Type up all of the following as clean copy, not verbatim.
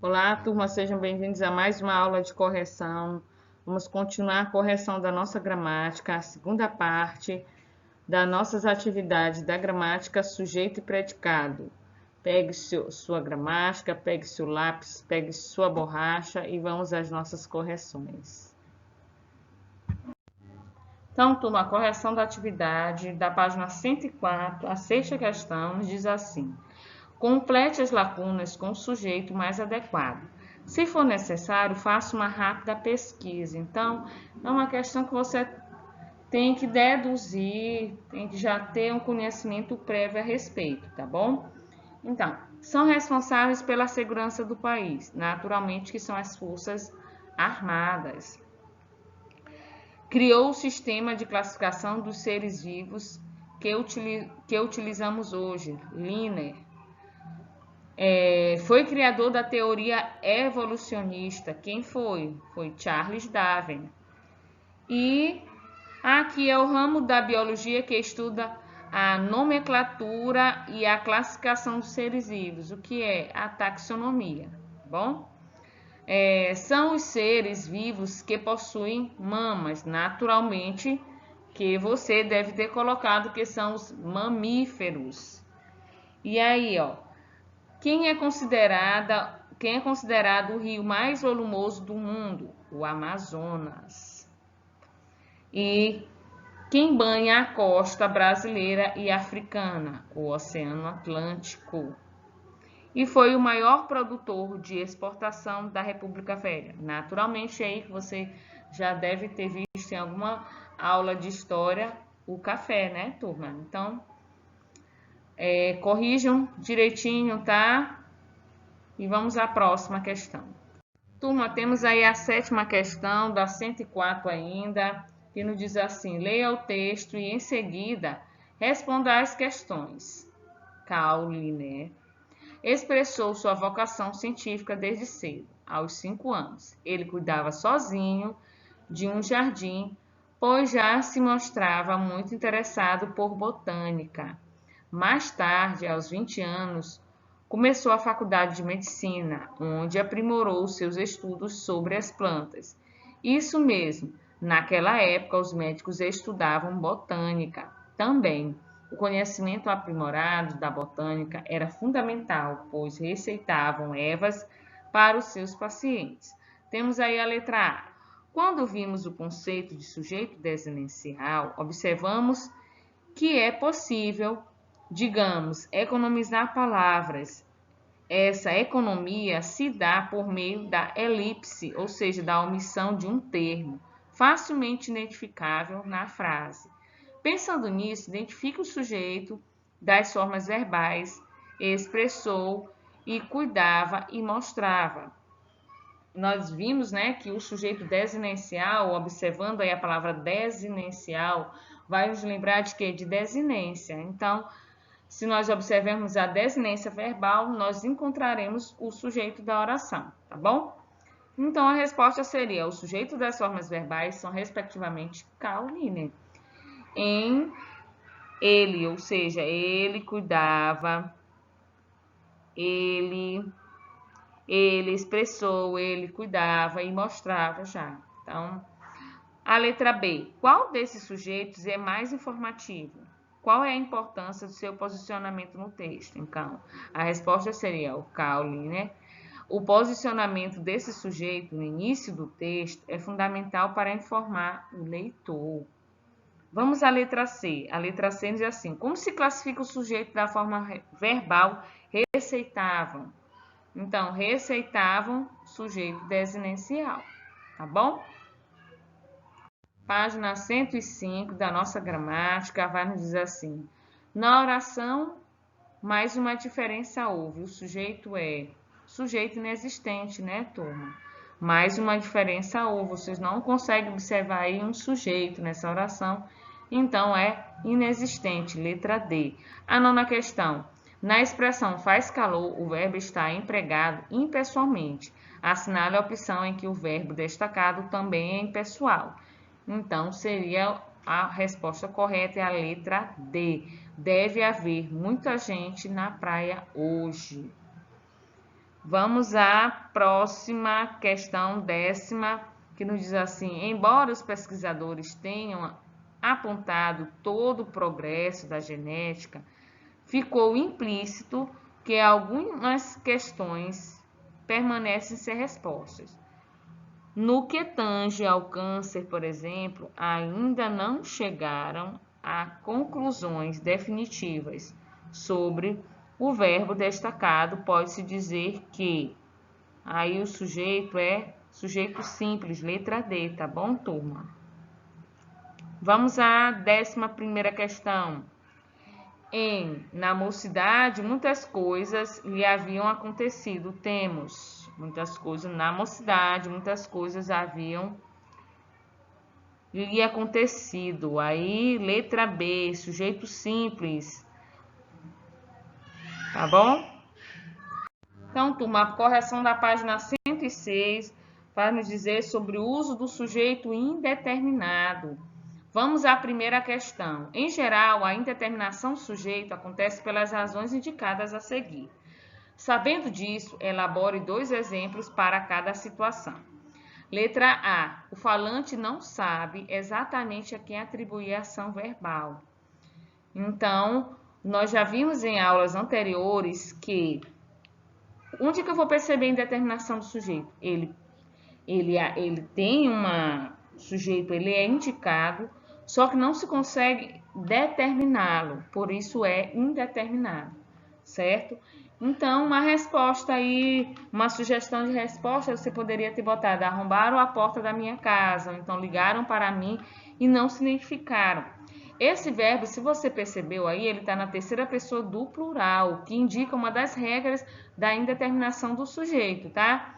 Olá, turma, sejam bem-vindos a mais uma aula de correção. Vamos continuar a correção da nossa gramática, a segunda parte das nossas atividades da gramática sujeito e predicado. Pegue sua gramática, pegue seu lápis, pegue sua borracha e vamos às nossas correções. Então, turma, a correção da atividade da página 104, a sexta questão, nos diz assim: complete as lacunas com o sujeito mais adequado. Se for necessário, faça uma rápida pesquisa. Então, é uma questão que você tem que deduzir, tem que já ter um conhecimento prévio a respeito, tá bom? Então, são responsáveis pela segurança do país, naturalmente que são as Forças Armadas. Criou o sistema de classificação dos seres vivos que utilizamos hoje, Linner. Foi criador da teoria evolucionista. Quem foi? Foi Charles Darwin. E aqui é o ramo da biologia que estuda a nomenclatura e a classificação dos seres vivos, o que é a taxonomia, tá bom? São os seres vivos que possuem mamas, naturalmente, que você deve ter colocado que são os mamíferos. E aí, ó, quem é considerado o rio mais volumoso do mundo? O Amazonas. E quem banha a costa brasileira e africana? O Oceano Atlântico. E foi o maior produtor de exportação da República Velha. Naturalmente, aí que você já deve ter visto em alguma aula de história o café, né, turma? Então, corrijam direitinho, tá? E vamos à próxima questão. Turma, temos aí a sétima questão, da 104 ainda, que nos diz assim: leia o texto e, em seguida, responda às questões. Caroline expressou sua vocação científica desde cedo, aos 5 anos. Ele cuidava sozinho de um jardim, pois já se mostrava muito interessado por botânica. Mais tarde, aos 20 anos, começou a faculdade de medicina, onde aprimorou seus estudos sobre as plantas. Isso mesmo, naquela época os médicos estudavam botânica também. O conhecimento aprimorado da botânica era fundamental, pois receitavam ervas para os seus pacientes. Temos aí a letra A. Quando vimos o conceito de sujeito desinencial, observamos que é possível, digamos, economizar palavras. Essa economia se dá por meio da elipse, ou seja, da omissão de um termo, facilmente identificável na frase. Pensando nisso, identifique o sujeito das formas verbais, expressou e cuidava e mostrava. Nós vimos, né, que o sujeito desinencial, observando aí a palavra desinencial, vai nos lembrar de quê? De desinência. Então, se nós observarmos a desinência verbal, nós encontraremos o sujeito da oração, tá bom? Então, a resposta seria: o sujeito das formas verbais são, respectivamente, Caroline. Em ele, ou seja, ele cuidava, ele expressou, ele cuidava e mostrava já. Então, a letra B. Qual desses sujeitos é mais informativo? Qual é a importância do seu posicionamento no texto? Então, a resposta seria o Caroline, né? O posicionamento desse sujeito no início do texto é fundamental para informar o leitor. Vamos à letra C. A letra C diz assim: como se classifica o sujeito da forma verbal receitavam? Então, receitavam, sujeito desinencial, tá bom? Página 105 da nossa gramática vai nos dizer assim: na oração, mais uma diferença houve. O sujeito é sujeito inexistente, né, turma? Mais uma diferença houve. Vocês não conseguem observar aí um sujeito nessa oração, então é inexistente, letra D. A nona questão: na expressão faz calor, o verbo está empregado impessoalmente. Assinale a opção em que o verbo destacado também é impessoal. Então, seria a resposta correta é a letra D. Deve haver muita gente na praia hoje. Vamos à próxima questão, 10ª, que nos diz assim: embora os pesquisadores tenham apontado todo o progresso da genética, ficou implícito que algumas questões permanecem sem respostas. No que tange ao câncer, por exemplo, ainda não chegaram a conclusões definitivas sobre o verbo destacado. Pode-se dizer que aí o sujeito é sujeito simples, letra D, tá bom, turma? Vamos à 11ª questão. Na mocidade, muitas coisas lhe haviam acontecido. Temos muitas coisas na mocidade, muitas coisas haviam lhe acontecido. Aí, letra B, sujeito simples. Tá bom? Então, turma, a correção da página 106 vai nos dizer sobre o uso do sujeito indeterminado. Vamos à primeira questão. Em geral, a indeterminação do sujeito acontece pelas razões indicadas a seguir. Sabendo disso, elabore 2 exemplos para cada situação. Letra A. O falante não sabe exatamente a quem atribuir a ação verbal. Então, nós já vimos em aulas anteriores que onde que eu vou perceber a indeterminação do sujeito? Ele tem sujeito, ele é indicado, só que não se consegue determiná-lo, por isso é indeterminado, certo? Então, uma resposta aí, uma sugestão de resposta, você poderia ter botado: arrombaram a porta da minha casa, ou então ligaram para mim e não se identificaram. Esse verbo, se você percebeu aí, ele está na terceira pessoa do plural, que indica uma das regras da indeterminação do sujeito, tá?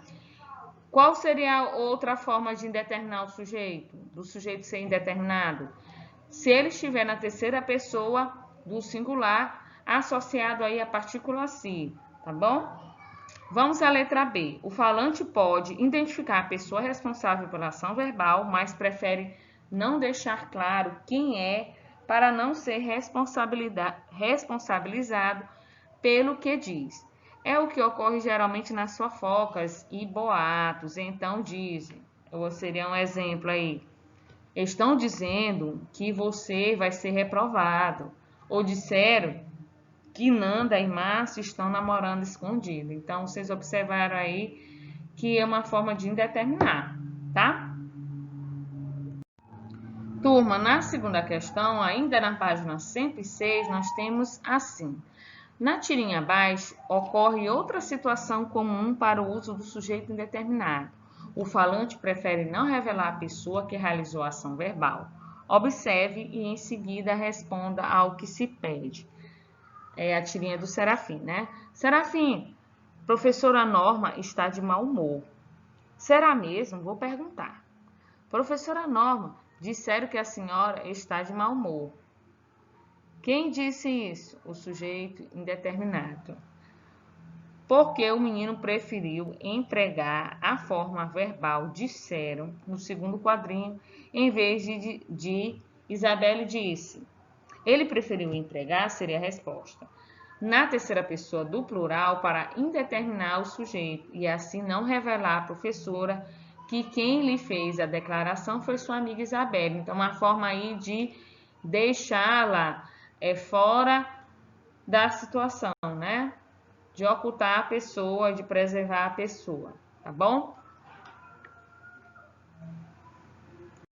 Qual seria a outra forma de indeterminar o sujeito? Do sujeito ser indeterminado? Se ele estiver na terceira pessoa do singular, associado aí à partícula se, tá bom? Vamos à letra B. O falante pode identificar a pessoa responsável pela ação verbal, mas prefere não deixar claro quem é para não ser responsabilizado pelo que diz. É o que ocorre geralmente nas fofocas e boatos. Então dizem, ou seria um exemplo aí, estão dizendo que você vai ser reprovado. Ou disseram que Nanda e Márcio estão namorando escondido. Então, vocês observaram aí que é uma forma de indeterminar, tá? Turma, na segunda questão, ainda na página 106, nós temos assim: na tirinha abaixo, ocorre outra situação comum para o uso do sujeito indeterminado. O falante prefere não revelar a pessoa que realizou a ação verbal. Observe e em seguida responda ao que se pede. É a tirinha do Serafim, né? Serafim, professora Norma está de mau humor. Será mesmo? Vou perguntar. Professora Norma, disseram que a senhora está de mau humor. Quem disse isso? O sujeito indeterminado. Porque o menino preferiu empregar a forma verbal disseram no segundo quadrinho, em vez de Isabelle disse. Ele preferiu empregar, seria a resposta. Na terceira pessoa do plural, para indeterminar o sujeito e assim não revelar à professora que quem lhe fez a declaração foi sua amiga Isabelle. Então, uma forma aí de deixá-la fora da situação, né? De ocultar a pessoa, de preservar a pessoa, tá bom?